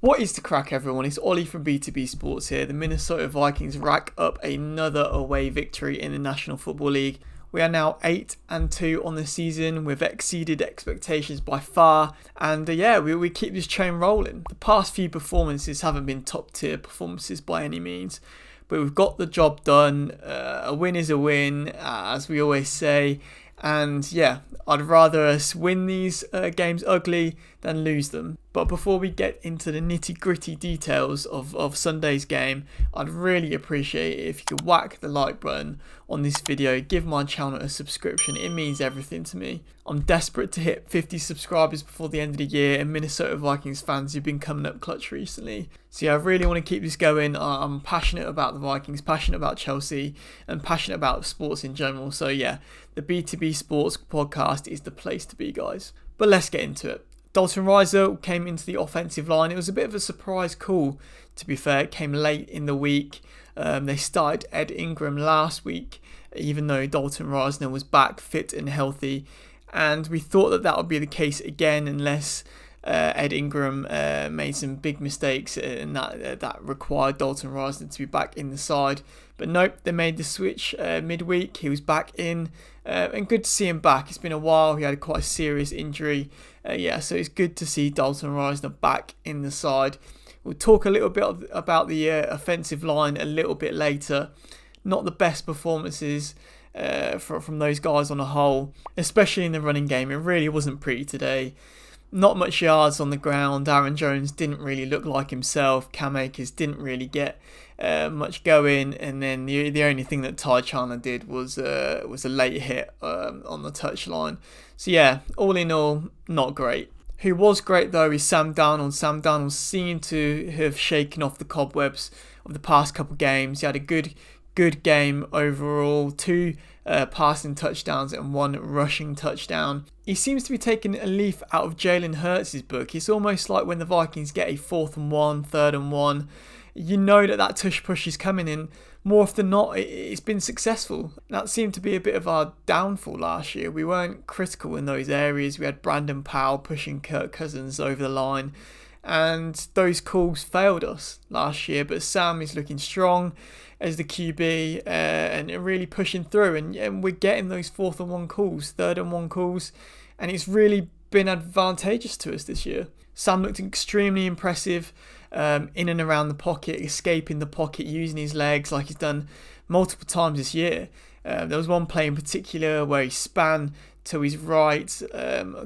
What is the crack, everyone? It's Ollie from B2B Sports here. The Minnesota Vikings rack up another away victory in the National Football League. We are now 8-2 on the season. We've exceeded expectations by far. And we keep this train rolling. The past few performances haven't been top tier performances by any means. But we've got the job done. A win is a win, as we always say. And yeah, I'd rather us win these games ugly than lose them. But before we get into the nitty gritty details of Sunday's game, I'd really appreciate it if you could whack the like button on this video, give my channel a subscription. It means everything to me. I'm desperate to hit 50 subscribers before the end of the year, and Minnesota Vikings fans who've been coming up clutch recently. So yeah, I really want to keep this going. I'm passionate about the Vikings, passionate about Chelsea, and passionate about sports in general. So yeah, the B2B Sports podcast is the place to be, guys. But let's get into it. Dalton Risner came into the offensive line. It was a bit of a surprise call, to be fair. It came late in the week. They started Ed Ingram last week, even though Dalton Risner was back fit and healthy. And we thought that would be the case again unless Ed Ingram made some big mistakes and that required Dalton Risner to be back in the side. But nope, they made the switch midweek. He was back in, and good to see him back. It's been a while. He had quite a serious injury. So it's good to see Dalton Risner back in the side. We'll talk a little bit about the offensive line a little bit later. Not the best performances from those guys on a whole, especially in the running game. It really wasn't pretty today. Not much yards on the ground. Aaron Jones didn't really look like himself. Cam Akers didn't really get much going, and then the only thing that Ty Chandler did was a late hit on the touchline. So yeah, all in all, not great. Who was great though is Sam Darnold. Sam Darnold seemed to have shaken off the cobwebs of the past couple games. He had a good game overall. 2 passing touchdowns and 1 rushing touchdown. He seems to be taking a leaf out of Jalen Hurts' book. It's almost like when the Vikings get a 4th and 1, 3rd and 1, you know that tush push is coming in. More often than not, it's been successful. That seemed to be a bit of our downfall last year. We weren't critical in those areas. We had Brandon Powell pushing Kirk Cousins over the line, and those calls failed us last year. But Sam is looking strong as the QB and really pushing through, and we're getting those 4th and 1 calls, 3rd and 1 calls, and it's really been advantageous to us this year. Sam looked extremely impressive in and around the pocket, escaping the pocket, using his legs like he's done multiple times this year. There was one play in particular where he span to his right,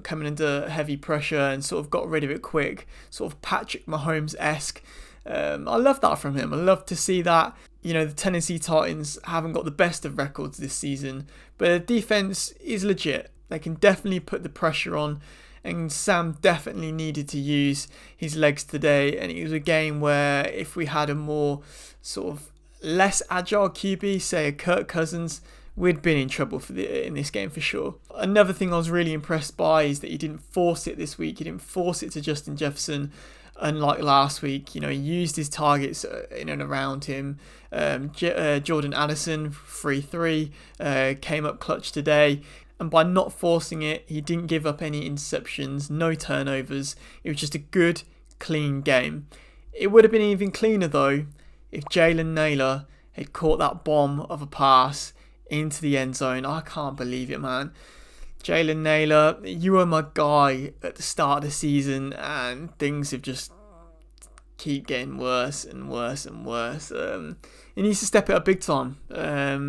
coming under heavy pressure, and sort of got rid of it quick, sort of Patrick Mahomes-esque. I love that from him. I love to see that. You know, the Tennessee Titans haven't got the best of records this season, but their defense is legit. They can definitely put the pressure on, and Sam definitely needed to use his legs today. And it was a game where if we had a more sort of less agile QB, say a Kirk Cousins, we'd been in trouble in this game for sure. Another thing I was really impressed by is that he didn't force it this week. He didn't force it to Justin Jefferson. Unlike last week, you know, he used his targets in and around him. Jordan Addison, 3-3, came up clutch today. And by not forcing it, he didn't give up any interceptions, no turnovers. It was just a good, clean game. It would have been even cleaner, though, if Jalen Nailor had caught that bomb of a pass into the end zone. I can't believe it, man. Jalen Nailor, you were my guy at the start of the season, and things have just keep getting worse and worse and worse. He needs to step it up big time.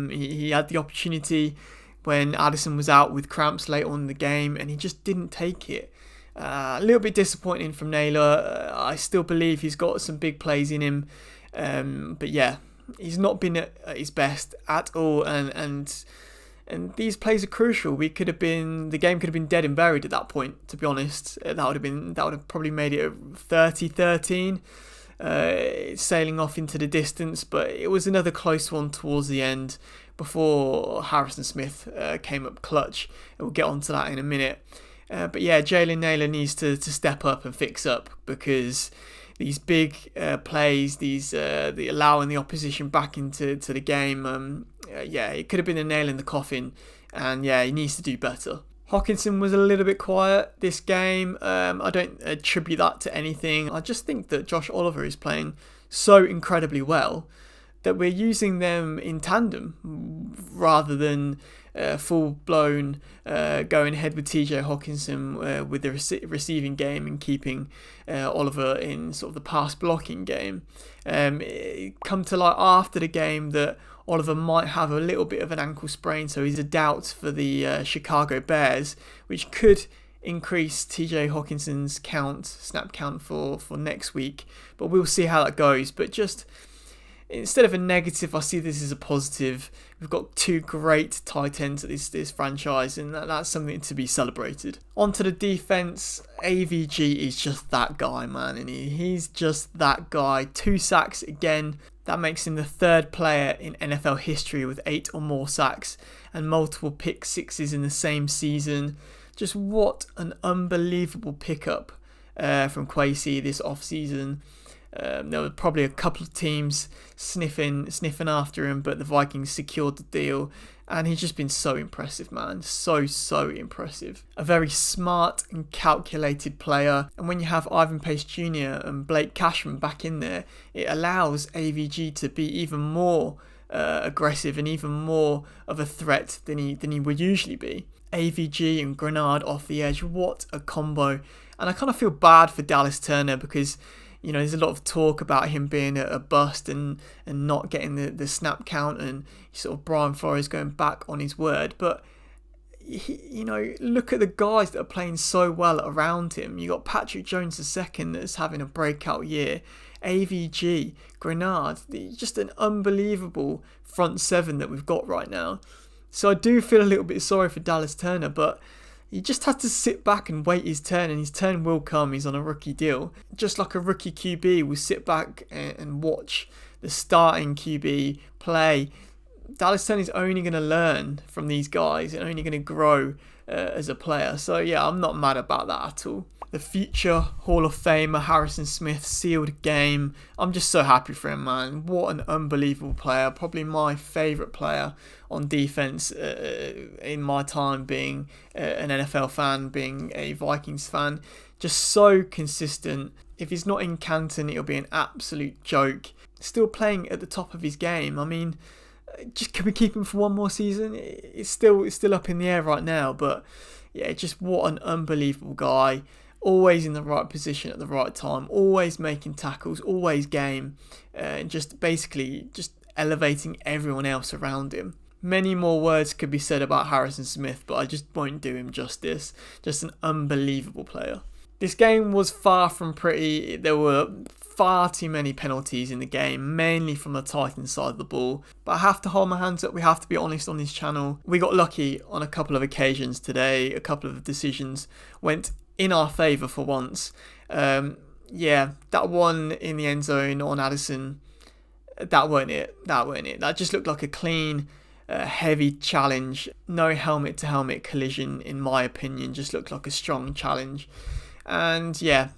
He had the opportunity when Addison was out with cramps late on in the game, and he just didn't take it. A little bit disappointing from Nailor. I still believe he's got some big plays in him, but yeah, he's not been at his best at all, and these plays are crucial. The game could have been dead and buried at that point, to be honest. That would have probably made it a 30-13, sailing off into the distance, but it was another close one towards the end before Harrison Smith came up clutch, and we'll get onto that in a minute. But yeah, Jalen Nailor needs to step up and fix up, because these big plays, the allowing the opposition back into the game, it could have been a nail in the coffin, and yeah, he needs to do better. Hockenson was a little bit quiet this game. I don't attribute that to anything. I just think that Josh Oliver is playing so incredibly well that we're using them in tandem rather than full-blown going ahead with TJ Hockenson with the receiving game and keeping Oliver in sort of the pass blocking game. It come to light after the game that Oliver might have a little bit of an ankle sprain, so he's a doubt for the Chicago Bears, which could increase TJ Hockenson's snap count for next week. But we'll see how that goes. But just instead of a negative, I see this as a positive. We've got two great tight ends at this franchise, and that's something to be celebrated. Onto the defense, AVG is just that guy, man, and he's just that guy. 2 sacks again. That makes him the 3rd player in NFL history with 8 or more sacks and multiple pick sixes in the same season. Just what an unbelievable pickup from Kwesi this offseason. There were probably a couple of teams sniffing after him, but the Vikings secured the deal, and he's just been so impressive, man. So impressive. A very smart and calculated player, and when you have Ivan Pace Jr. and Blake Cashman back in there, it allows AVG to be even more aggressive and even more of a threat than he would usually be. AVG and Grenard off the edge, what a combo. And I kind of feel bad for Dallas Turner because there's a lot of talk about him being a bust and not getting the snap count, and sort of Brian Flores going back on his word. But look at the guys that are playing so well around him. You got Patrick Jones II that's having a breakout year. AVG, Grenard, just an unbelievable front 7 that we've got right now. So I do feel a little bit sorry for Dallas Turner, but he just has to sit back and wait his turn, and his turn will come. He's on a rookie deal. Just like a rookie QB will sit back and watch the starting QB play. Dallas Turner is only going to learn from these guys and only going to grow as a player. So yeah, I'm not mad about that at all. The future Hall of Famer Harrison Smith sealed game. I'm just so happy for him, man. What an unbelievable player. Probably my favourite player on defence in my time being an NFL fan, being a Vikings fan. Just so consistent. If he's not in Canton, it'll be an absolute joke. Still playing at the top of his game. I mean, just can we keep him for one more season? It's still up in the air right now, but yeah, just what an unbelievable guy. Always in the right position at the right time, always making tackles, always game, and just basically just elevating everyone else around him. Many more words could be said about Harrison Smith, but I just won't do him justice. Just an unbelievable player. This game was far from pretty. There were far too many penalties in the game, mainly from the Titans side of the ball. But I have to hold my hands up. We have to be honest on this channel. We got lucky on a couple of occasions today. A couple of decisions went in our favour for once. That one in the end zone on Addison, that weren't it. That just looked like a clean, heavy challenge. No helmet to helmet collision, in my opinion. Just looked like a strong challenge. And yeah,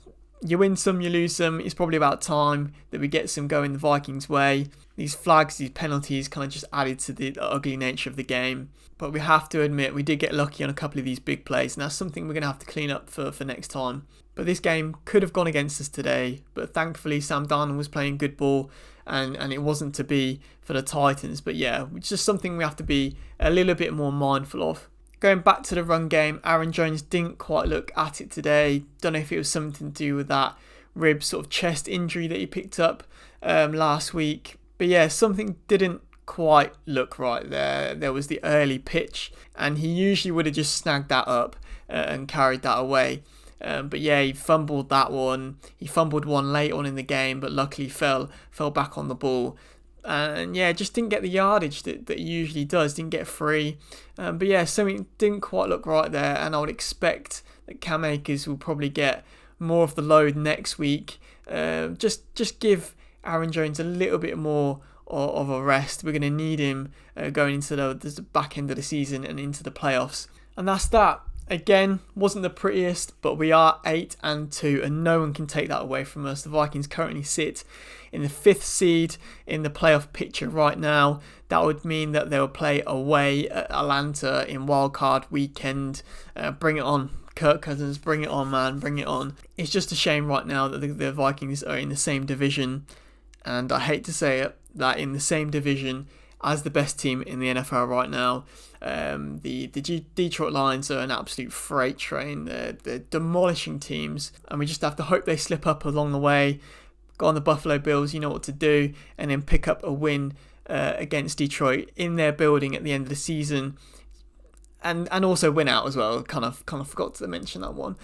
you win some, you lose some. It's probably about time that we get some going the Vikings' way. These flags, these penalties kind of just added to the ugly nature of the game. But we have to admit, we did get lucky on a couple of these big plays, and that's something we're going to have to clean up for next time. But this game could have gone against us today, but thankfully Sam Darnold was playing good ball, and it wasn't to be for the Titans. But yeah, it's just something we have to be a little bit more mindful of. Going back to the run game, Aaron Jones didn't quite look at it today. Don't know if it was something to do with that rib sort of chest injury that he picked up last week. But yeah, something didn't quite look right there. There was the early pitch, and he usually would have just snagged that up and carried that away. But yeah, he fumbled that one. He fumbled one late on in the game, but luckily fell back on the ball. And yeah, just didn't get the yardage that he usually does. Didn't get free. But yeah, something didn't quite look right there, and I would expect that Cam Akers will probably get more of the load next week. Just give Aaron Jones a little bit more of a rest. We're going to need him going into the back end of the season and into the playoffs. And that's that. Again, wasn't the prettiest, but we are 8-2, and no one can take that away from us. The Vikings currently sit in the 5th seed in the playoff picture right now. That would mean that they will play away at Atlanta in wildcard weekend. Bring it on, Kirk Cousins, bring it on, man, bring it on. It's just a shame right now that the Vikings are in the same division, and I hate to say it, that in the same division as the best team in the NFL right now. The Detroit Lions are an absolute freight train. They're demolishing teams, and we just have to hope they slip up along the way. Go on the Buffalo Bills, you know what to do, and then pick up a win against Detroit in their building at the end of the season. And also win out as well. Kind of forgot to mention that one.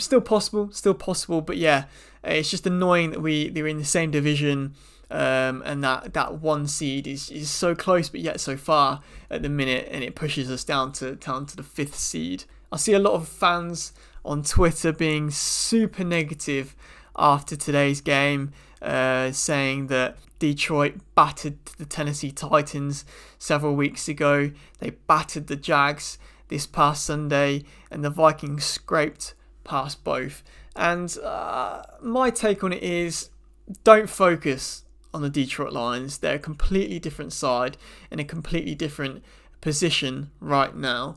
Still possible, but yeah, it's just annoying that they're in the same division. And that 1 seed is so close but yet so far at the minute, and it pushes us down to the 5th seed. I see a lot of fans on Twitter being super negative after today's game, saying that Detroit battered the Tennessee Titans several weeks ago. They battered the Jags this past Sunday, and the Vikings scraped past both. And my take on it is, don't focus on the Detroit Lions. They're a completely different side in a completely different position right now.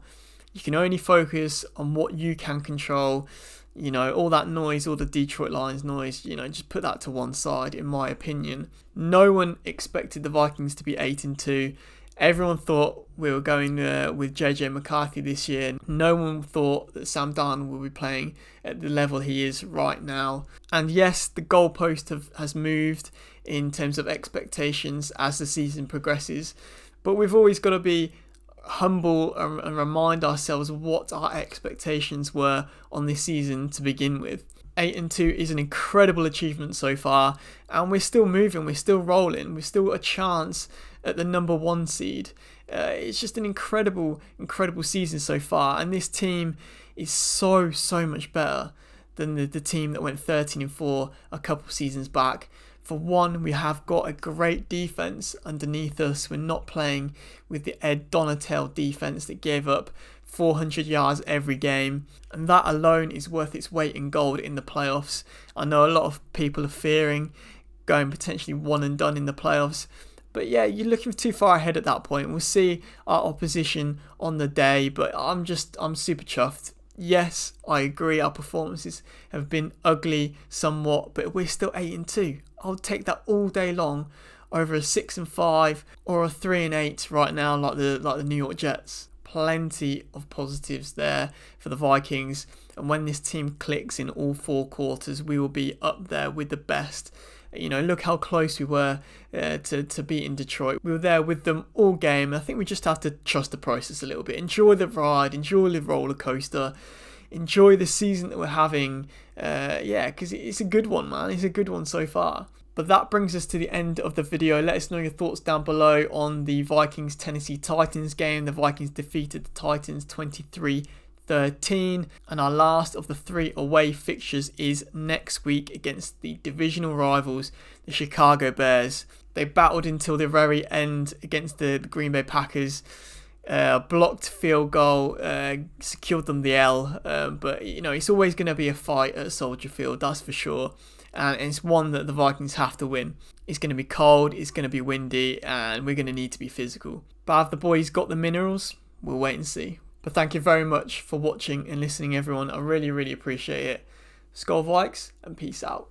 You can only focus on what you can control. You know, all that noise, all the Detroit Lions noise, you know, just put that to one side, in my opinion. No one expected the Vikings to be 8-2. Everyone thought we were going with JJ McCarthy this year. No one thought that Sam Darnold will be playing at the level he is right now. And yes, the goalpost has moved in terms of expectations as the season progresses. But we've always got to be humble and remind ourselves what our expectations were on this season to begin with. 8-2 is an incredible achievement so far, and we're still moving, we're still rolling, we're still a chance at the number 1 seed. It's just an incredible season so far, and this team is so much better than the team that went 13-4 a couple seasons back. For one, we have got a great defense underneath us. We're not playing with the Ed Donatell defense that gave up 400 yards every game, and that alone is worth its weight in gold in the playoffs. I know a lot of people are fearing going potentially one and done in the playoffs, but yeah, you're looking too far ahead at that point. We'll see our opposition on the day, but I'm super chuffed. Yes, I agree, our performances have been ugly somewhat, but we're still 8-2. I'll take that all day long over a 6-5 or a 3-8 right now, like the New York Jets. Plenty of positives there for the Vikings, and when this team clicks in all 4 quarters, we will be up there with the best. You know, look how close we were to beating Detroit. We were there with them all game. I think we just have to trust the process a little bit. Enjoy the ride, enjoy the roller coaster, enjoy the season that we're having. Because it's a good one, man. It's a good one so far. But that brings us to the end of the video. Let us know your thoughts down below on the Vikings-Tennessee Titans game. The Vikings defeated the Titans 23-13. And our last of the 3 away fixtures is next week against the divisional rivals, the Chicago Bears. They battled until the very end against the Green Bay Packers. Blocked field goal, secured them the L. But, you know, it's always going to be a fight at Soldier Field, that's for sure. And it's one that the Vikings have to win. It's going to be cold, it's going to be windy, and we're going to need to be physical. But have the boys got the minerals? We'll wait and see. But thank you very much for watching and listening, everyone. I really appreciate it. SKOL Vikes, and peace out.